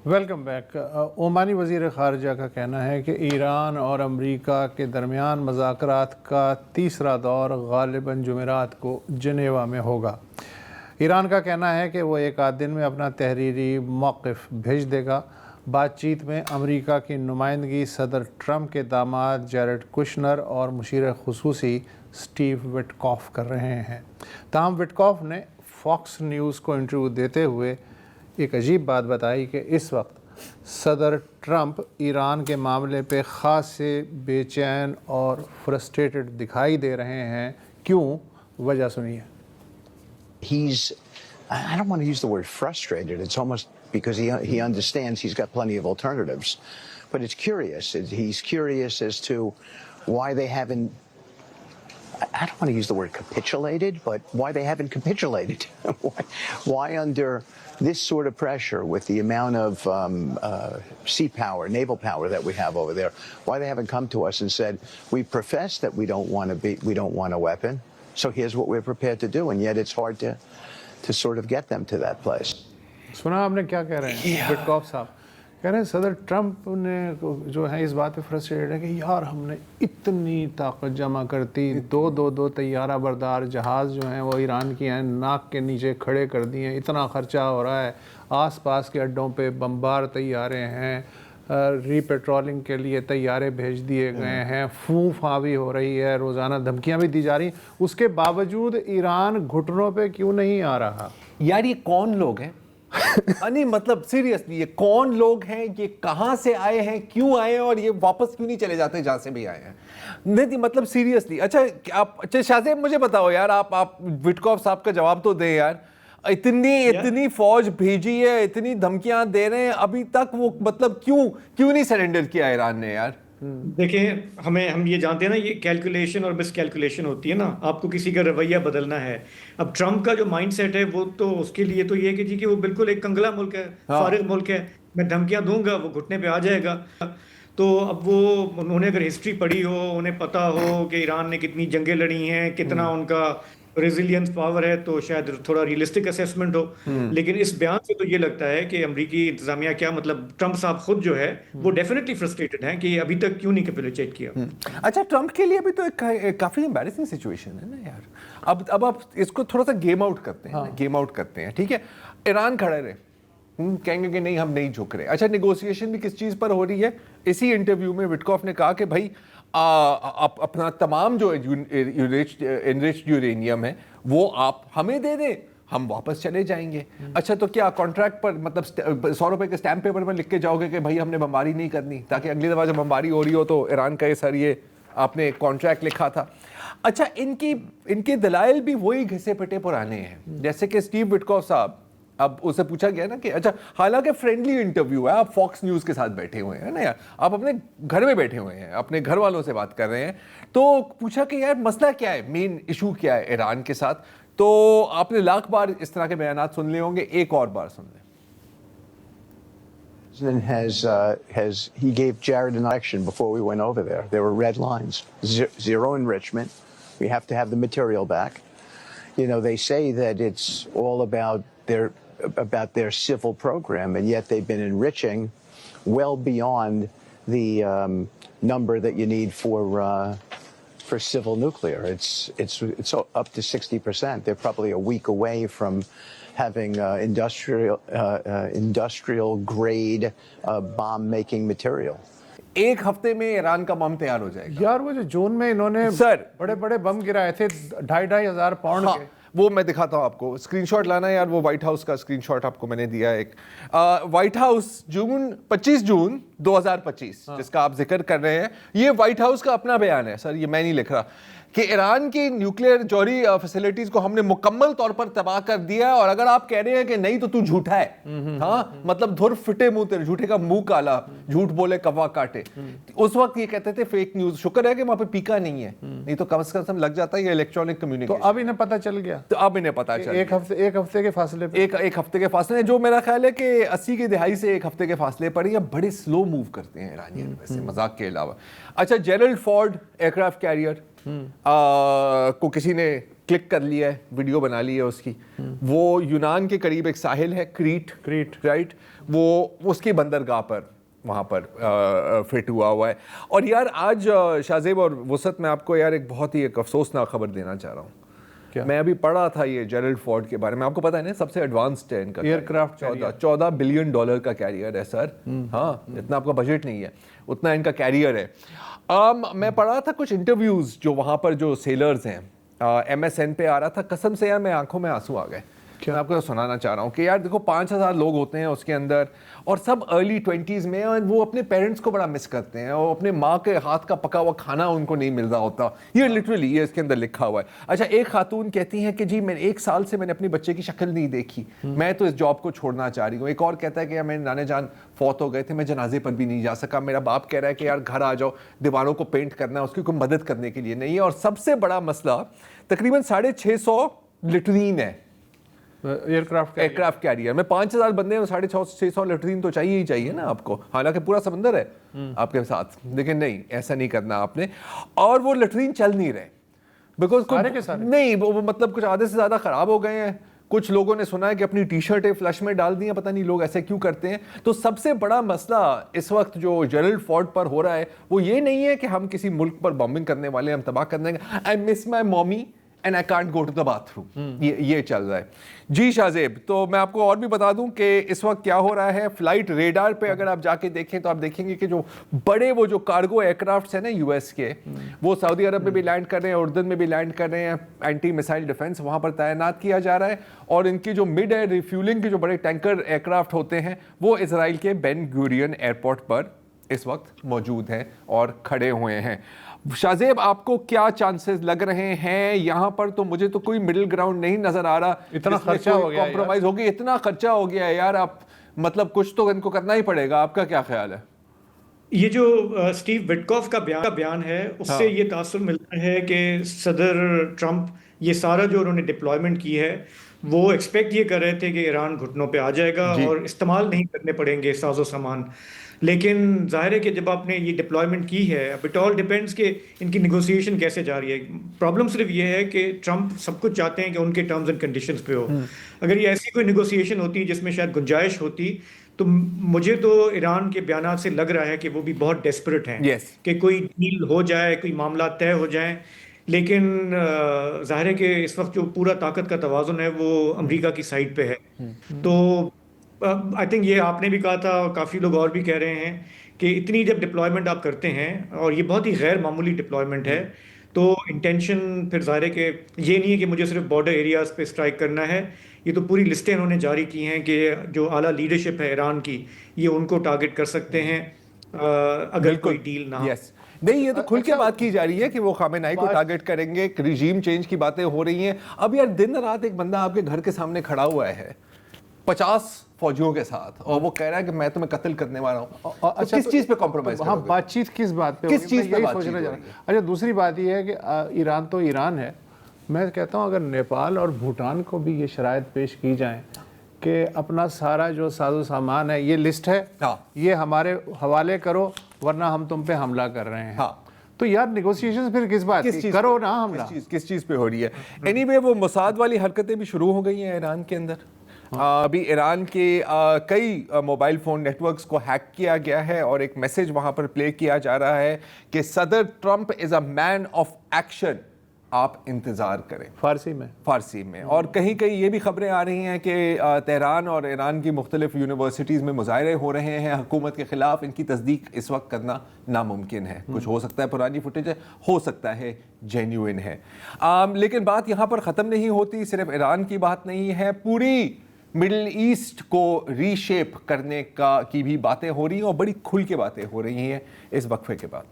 Welcome back. عمانی وزیر خارجہ کا کہنا ہے کہ ایران اور امریکہ کے درمیان مذاکرات کا تیسرا دور غالباً جمعرات کو جنیوا میں ہوگا. ایران کا کہنا ہے کہ وہ ایک آدھ دن میں اپنا تحریری موقف بھیج دے گا. بات چیت میں امریکہ کی نمائندگی صدر ٹرمپ کے داماد جیرڈ کشنر اور مشیر خصوصی سٹیو وٹکاف کر رہے ہیں. تاہم وٹکاف نے فاکس نیوز کو انٹرویو دیتے ہوئے ایک عجیب بات بتائی کہ اس وقت صدر ٹرمپ ایران کے معاملے پہ خاص سے بے چین اور فرسٹریٹڈ دکھائی دے رہے ہیں. کیوں؟ وجہ سنیے. I don't want to use the word frustrated. It's almost because he understands he's got plenty of alternatives. But it's curious. He's curious as to why they haven't, I don't want to use the word capitulated, but why they haven't capitulated. Why under this sort of pressure with the amount of sea power, naval power that we have over there, why they haven't come to us and said, we profess that we don't want a weapon, so here's what we're prepared to do, and yet it's hard to sort of get them to that place. سنا آپ نے کیا کہہ رہے ہیں وٹکاف صاحب؟ کہہ رہے ہیں صدر ٹرمپ نے جو ہے اس بات پہ فرسٹریٹڈ ہے کہ یار ہم نے اتنی طاقت جمع کرتی، دو طیارہ بردار جہاز جو ہیں وہ ایران کی ہیں ناک کے نیچے کھڑے کر دیے ہیں، اتنا خرچہ ہو رہا ہے، آس پاس کے اڈوں پہ بمبار طیارے ہیں، ری پیٹرولنگ کے لیے طیارے بھیج دیے گئے ہیں، فاں بھی ہو رہی ہے، روزانہ دھمکیاں بھی دی جا رہی ہیں. اس کے باوجود ایران گھٹنوں پہ کیوں نہیں آ رہا؟ یار یہ کون لوگ ہیں؟ نہیں مطلب سیریسلی یہ کون لوگ ہیں؟ یہ کہاں سے آئے ہیں؟ کیوں آئے ہیں؟ اور یہ واپس کیوں نہیں چلے جاتے جہاں سے بھی آئے ہیں؟ نہیں مطلب سیریسلی. اچھا شاہ زیب مجھے بتاؤ یار، آپ وٹکاف صاحب کا جواب تو دیں یار. اتنی فوج بھیجی ہے، اتنی دھمکیاں دے رہے ہیں، ابھی تک وہ مطلب کیوں نہیں سرنڈر کیا ایران نے یار؟ دیکھیں ہم یہ جانتے ہیں نا، یہ کیلکولیشن اور مس کیلکولیشن ہوتی ہے نا. آپ کو کسی کا رویہ بدلنا ہے. اب ٹرمپ کا جو مائنڈ سیٹ ہے وہ تو اس کے لیے تو یہ ہے کہ جی کہ وہ بالکل ایک کنگلا ملک ہے، فارغ ملک ہے، میں دھمکیاں دوں گا وہ گھٹنے پہ آ جائے گا. تو اب انہوں نے اگر ہسٹری پڑھی ہو، انہیں پتا ہو کہ ایران نے کتنی جنگیں لڑی ہیں، کتنا ان کا ریزیلینس پاور ہے، تو شاید تھوڑا ریئلسٹک اسیسمنٹ ہو. لیکن اس بیان سے تو یہ لگتا ہے کہ امریکی انتظامیہ کیا مطلب ٹرمپ صاحب خود جو ہے وہ ڈیفینیٹلی فرسٹریٹڈ ہیں کہ ابھی تک کیوں نہیں کیپیٹولیٹ کیا. اچھا ٹرمپ کے لیے ابھی تو ایک کافی امبیرسنگ سچویشن ہے نا یار. اب آپ اس کو تھوڑا سا گیم آؤٹ کرتے ہیں ٹھیک ہے. ایران کھڑے رہے، کہیں گے کہ نہیں ہم نہیں جھک رہے. اچھا نیگوسیشن بھی کس چیز پر ہو رہی ہے؟ اسی انٹرویو میں وٹکاف نے کہا کہ بھائی اپنا تمام جو انریچڈ یورینیم ہے وہ آپ ہمیں دے دیں، ہم واپس چلے جائیں گے. اچھا تو کیا کانٹریکٹ پر مطلب 100 روپے کے اسٹیمپ پیپر پر لکھ کے جاؤ گے کہ بھائی ہم نے بمباری نہیں کرنی، تاکہ اگلی دفعہ جب بمباری ہو رہی ہو تو ایران کا یہ سر یہ آپ نے کانٹریکٹ لکھا تھا. اچھا ان کے دلائل بھی وہی گھسے پٹے پرانے ہیں. جیسے کہ اسٹیو وٹکاف صاحب، اب اسے پوچھا گیا نا کہ اچھا حالانکہ فرینڈلی انٹرویو ہے، آپ فاکس نیوز کے ساتھ بیٹھے ہوئے ہیں نا یار، آپ اپنے گھر میں بیٹھے ہوئے ہیں، اپنے گھر والوں سے بات کر رہے ہیں، تو پوچھا کہ یار مسئلہ کیا ہے، مین ایشو کیا ہے ایران کے ساتھ. تو آپ نے لاکھ بار اس طرح کے بیانات سن لیے ہوں گے، ایک اور بار سن لیں. He gave Jared an election before we went over there. There were red lines. Zero enrichment. We have to have the material back. You know, they say that it's all about their civil program, and yet they've been enriching well beyond the number that you need for civil nuclear. It's up to 60%. They're probably a week away from having industrial grade bomb making material. ایک ہفتے میں ایران کا بم تیار ہو جائے گا. یار وہ جو جون میں انہوں نے بڑے بڑے بم گرائے تھے 2,500 پاؤنڈ کے، وہ میں دکھاتا ہوں آپ کو. اسکرین شاٹ لانا یار، وہ وائٹ ہاؤس کا اسکرین شاٹ آپ کو میں نے دیا ہے. ایک وائٹ ہاؤس 25 جون 2025 جس کا آپ ذکر کر رہے ہیں، یہ وائٹ ہاؤس کا اپنا بیان ہے سر، یہ میں نہیں لکھ رہا، کہ ایران کی نیوکلیئر جوہری فیسلٹیز کو ہم نے مکمل طور پر تباہ کر دیا ہے، اور اگر آپ کہہ رہے ہیں کہ نہیں تو جھوٹا ہے. ہاں مطلب دھر فٹے منہ تیرے، جھوٹے کا منہ کالا، جھوٹ بولے کوا کاٹے. اس وقت یہ کہتے تھے فیک نیوز. شکر ہے کہ وہاں پہ پیکا نہیں ہے، نہیں تو کم سے کم لگ جاتا ہے یہ الیکٹرانک کمیونیکیشن. تو اب انہیں پتہ چل گیا، تو اب انہیں پتہ چل ایک ہفتے کے فاصلے پہ، ایک ہفتے کے فاصلے، جو میرا خیال ہے کہ 80 کی دہائی سے ایک ہفتے کے فاصلے پر یہ بڑے سلو موو کرتے ہیں ایرانیان ویسے، مذاق کے علاوہ. اچھا Gerald Ford aircraft carrier کو کسی نے کلک کر لیا ہے, ویڈیو بنا لی ہے اس کی, وہ یونان کے قریب ایک ساحل ہے کریٹ رائٹ, وہ اس کی بندرگاہ پر وہاں پر فٹ ہوا ہے. اور یار آج شاہ زیب اور وسعت, میں آپ کو یار ایک بہت ہی ایک افسوسناک خبر دینا چاہ رہا ہوں. میں ابھی پڑھا تھا یہ جیرلڈ فورڈ کے بارے میں, آپ کو پتا ہے نا سب سے ایڈوانسڈ ہے ان کا ایئر کرافٹ, $14 بلین کا کیریئر ہے سر. ہاں, اتنا آپ کا بجٹ نہیں ہے, اتنا ان کا کیریئر ہے. میں پڑھا تھا کچھ انٹرویوز جو وہاں پر جو سیلرز ہیں, MSN پہ آ رہا تھا, قسم سے یار میں آنکھوں میں آنسو آ گئے. میں آپ کو سنانا چاہ رہا ہوں کہ یار دیکھو 5000 لوگ ہوتے ہیں اس کے اندر, اور سب ارلی 20s میں, اور وہ اپنے پیرنٹس کو بڑا مس کرتے ہیں, اور اپنے ماں کے ہاتھ کا پکا ہوا کھانا ان کو نہیں مل رہا ہوتا. یہ لٹرلی یہ اس کے اندر لکھا ہوا ہے. اچھا, ایک خاتون کہتی ہیں کہ جی میں 1 سال سے میں نے اپنی بچے کی شکل نہیں دیکھی, میں تو اس جاب کو چھوڑنا چاہ رہی ہوں. ایک اور کہتا ہے کہ میرے نانا جان فوت ہو گئے تھے, میں جنازے پر بھی نہیں جا سکا, میرا باپ کہہ رہا ہے کہ یار گھر آ جاؤ, دیواروں کو پینٹ کرنا ہے, اس کی کوئی مدد کرنے کے لیے نہیں ہے. اور سب سے بڑا مسئلہ تقریباً 650 لٹرین ہے ایئر کرافٹ کیریئر میں. 5000 بندے ہیں, 650 لیٹرین تو چاہیے ہی چاہیے نا آپ کو, حالانکہ پورا سمندر ہے آپ کے ساتھ, لیکن نہیں, ایسا نہیں کرنا آپ نے. اور وہ لیٹرین چل نہیں رہے بیکاز نہیں, وہ مطلب کچھ آدھے سے زیادہ خراب ہو گئے ہیں. کچھ لوگوں نے سنا ہے کہ اپنی ٹی شرٹیں فلش میں ڈال دی ہیں, پتہ نہیں لوگ ایسے کیوں کرتے ہیں. تو سب سے بڑا مسئلہ اس وقت جو جیرلڈ فورڈ پر ہو رہا ہے وہ یہ نہیں ہے کہ ہم کسی ملک پر بمبنگ کرنے والے, ہم تباہ کرنے کا, آئی مس مائی مومی and I can't go to the bathroom. یہ چل رہا ہے. جی شاہ زیب, تو میں آپ کو اور بھی بتا دوں کہ اس وقت کیا ہو رہا ہے. فلائٹ ریڈار پہ اگر آپ جا کے دیکھیں تو آپ دیکھیں گے کہ جو بڑے وہ جو کارگو ایئر کرافٹس ہیں نا US کے, وہ سعودی عرب میں بھی لینڈ کر رہے ہیں, اردن میں بھی لینڈ کر رہے ہیں. اینٹی میسائل ڈیفنس وہاں پر تعینات کیا جا رہا ہے. اور ان کی جو مڈ ایئر ریفیولنگ کے جو بڑے ٹینکر ایئر کرافٹ ہوتے ہیں وہ اسرائیل کے بین گورین ایئرپورٹ پر اس وقت موجود ہیں اور کھڑے ہوئے ہیں. شاہ زیب, آپ کو کیا چانسز لگ رہے ہیں یہاں پر؟ تو مجھے تو کوئی مڈل گراؤنڈ نہیں نظر آ رہا, اتنا خرچہ ہو گیا, کمپرومائز ہو گیا, اتنا خرچہ ہو گیا ہے یار. آپ مطلب کچھ تو ان کو کرنا ہی پڑے گا. آپ کا کیا خیال ہے؟ یہ جو اسٹیو وٹکوف کا بیان ہے, اس سے یہ تاثر ملتا ہے کہ صدر ٹرمپ یہ سارا جو انہوں نے ڈپلائمنٹ کی ہے وہ ایکسپیکٹ یہ کر رہے تھے کہ ایران گھٹنوں پہ آ جائے گا اور استعمال نہیں کرنے پڑیں گے ساز و سامان. لیکن ظاہر ہے کہ جب آپ نے یہ ڈپلائمنٹ کی ہے, اب اٹ آل ڈیپینڈس کہ ان کی نیگوسیشن کیسے جا رہی ہے. پرابلم صرف یہ ہے کہ ٹرمپ سب کچھ چاہتے ہیں کہ ان کے ٹرمز اینڈ کنڈیشنز پہ ہو. اگر یہ ایسی کوئی نیگوسیشن ہوتی جس میں شاید گنجائش ہوتی, تو مجھے تو ایران کے بیانات سے لگ رہا ہے کہ وہ بھی بہت ڈیسپریٹ ہیں کہ کوئی ڈیل ہو جائے, کوئی معاملات طے ہو جائیں. لیکن ظاہر ہے کہ اس وقت جو پورا طاقت کا توازن ہے وہ امریکہ کی سائڈ پہ ہے. تو آئی تھنک یہ آپ نے بھی کہا تھا اور کافی لوگ اور بھی کہہ رہے ہیں کہ اتنی جب ڈپلائمنٹ آپ کرتے ہیں, اور یہ بہت ہی غیر معمولی ڈپلائمنٹ ہے, تو انٹینشن پھر ظاہر ہے کہ یہ نہیں ہے کہ مجھے صرف بارڈر ایریاز پہ اسٹرائک کرنا ہے. یہ تو پوری لسٹیں انہوں نے جاری کی ہیں کہ جو اعلیٰ لیڈرشپ ہے ایران کی, یہ ان کو ٹارگٹ کر سکتے ہیں اگر کوئی ڈیل نہ ہو. نہیں, یہ تو کھل کے بات کی جا رہی ہے کہ وہ خامنہئی کو ٹارگٹ کریں گے, ریجیم چینج کی باتیں ہو رہی ہیں. اب یار دن رات ایک بندہ آپ کے گھر کے سامنے کھڑا ہوا ہے 50 فوجیوں کے ساتھ, اور وہ کہہ رہا ہے کہ میں تمہیں قتل کرنے والا ہوں. کس چیز پہ کمپرومائز کرو گے؟ بات چیت کس بات پہ, کس چیز پہ بات چیت؟ اچھا, دوسری بات یہ ہے کہ ایران تو ایران ہے. میں کہتا ہوں اگر نیپال اور بھوٹان کو بھی یہ شرائط پیش کی جائیں کہ اپنا سارا جو ساز و سامان ہے, یہ لسٹ ہے, یہ ہمارے حوالے کرو ورنہ ہم تم پہ حملہ کر رہے ہیں, تو یار نیگوسیشن پھر کس بات کی کرو نا حملہ, کس چیز پہ ہو رہی ہے. اینی وے وہ موساد والی حرکتیں بھی شروع ہو گئی ہیں ایران کے اندر. ابھی ایران کے کئی موبائل فون نیٹ ورکس کو ہیک کیا گیا ہے, اور ایک میسج وہاں پر پلے کیا جا رہا ہے کہ صدر Trump is a man of action, آپ انتظار کریں, فارسی میں. اور کہیں کہیں یہ بھی خبریں آ رہی ہیں کہ تہران اور ایران کی مختلف یونیورسٹیز میں مظاہرے ہو رہے ہیں حکومت کے خلاف. ان کی تصدیق اس وقت کرنا ناممکن ہے, کچھ ہو سکتا ہے پرانی فوٹیج ہے, ہو سکتا ہے جینیوئن ہے. لیکن بات یہاں پر ختم نہیں ہوتی, صرف ایران کی بات نہیں ہے, پوری مڈل ایسٹ کو ری شیپ کرنے کی بھی باتیں ہو رہی ہیں, اور بڑی کھل کے باتیں ہو رہی ہیں اس وقفے کے بعد.